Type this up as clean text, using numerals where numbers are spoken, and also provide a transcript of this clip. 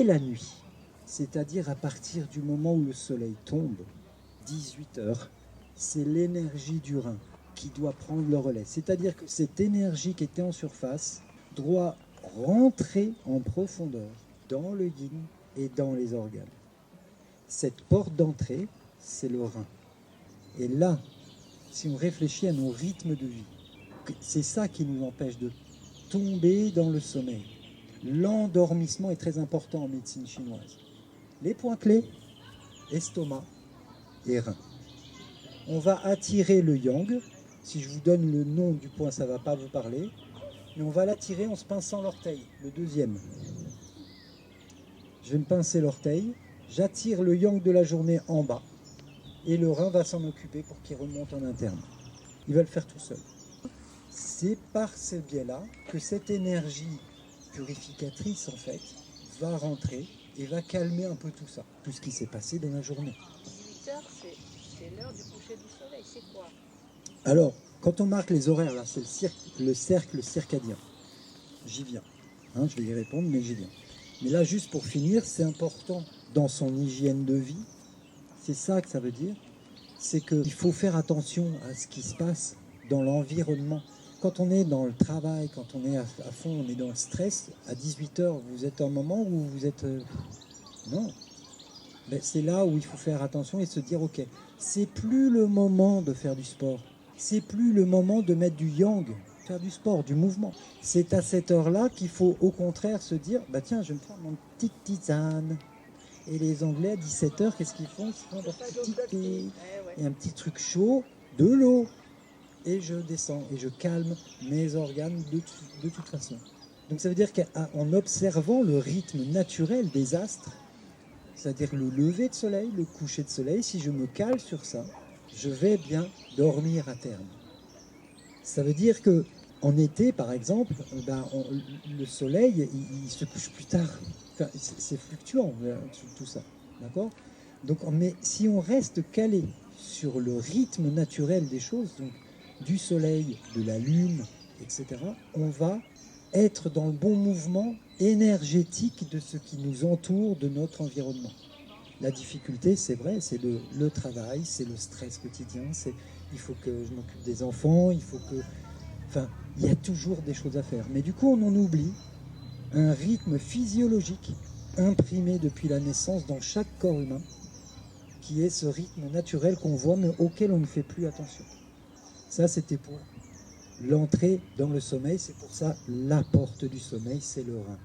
Et la nuit, c'est-à-dire à partir du moment où le soleil tombe, 18 heures, c'est l'énergie du rein qui doit prendre le relais. C'est-à-dire que cette énergie qui était en surface doit rentrer en profondeur dans le yin et dans les organes. Cette porte d'entrée, c'est le rein. Et là, si on réfléchit à nos rythmes de vie, c'est ça qui nous empêche de tomber dans le sommeil. L'endormissement est très important en médecine chinoise. Les points clés, estomac et rein. On va attirer le yang. Si je vous donne le nom du point, ça ne va pas vous parler. Mais on va l'attirer en se pinçant l'orteil, le deuxième. Je vais me pincer l'orteil, j'attire le yang de la journée en bas, et le rein va s'en occuper pour qu'il remonte en interne. Il va le faire tout seul. C'est par ce biais-là que cette énergie purificatrice, en fait, va rentrer et va calmer un peu tout ça, tout ce qui s'est passé dans la journée. 18 heures, c'est l'heure du coucher du soleil, c'est quoi? Alors, quand on marque les horaires, là, c'est le cercle circadien. J'y viens. Hein, je vais y répondre, mais j'y viens. Mais là, juste pour finir, c'est important dans son hygiène de vie, c'est ça que ça veut dire, c'est qu'il faut faire attention à ce qui se passe dans l'environnement. Quand on est dans le travail, quand on est à fond, on est dans le stress, à 18h, vous êtes à un moment où vous êtes... non. Mais c'est là où il faut faire attention et se dire, ok, c'est plus le moment de faire du sport. C'est plus le moment de mettre du yang, faire du sport, du mouvement. C'est à cette heure-là qu'il faut au contraire se dire, bah tiens, je vais me faire mon petite tisane. Et les Anglais à 17h, qu'est-ce qu'ils font? Ils se font leur petit thé et un petit truc chaud, de l'eau. Et je descends et je calme mes organes de toute façon. Donc ça veut dire qu'en observant le rythme naturel des astres, c'est-à-dire le lever de soleil, le coucher de soleil, si je me cale sur ça, je vais bien dormir à terme. Ça veut dire que en été, par exemple, le soleil, il se couche plus tard. Enfin, c'est fluctuant, tout ça. D'accord? Donc, mais si on reste calé sur le rythme naturel des choses, donc du soleil, de la lune, etc., on va être dans le bon mouvement énergétique de ce qui nous entoure, de notre environnement. La difficulté, c'est vrai, c'est le travail, c'est le stress quotidien, il faut que je m'occupe des enfants, il faut que... Enfin, il y a toujours des choses à faire. Mais du coup, on en oublie un rythme physiologique imprimé depuis la naissance dans chaque corps humain, qui est ce rythme naturel qu'on voit, mais auquel on ne fait plus attention. Ça, c'était pour l'entrée dans le sommeil. C'est pour ça, la porte du sommeil, c'est le rein.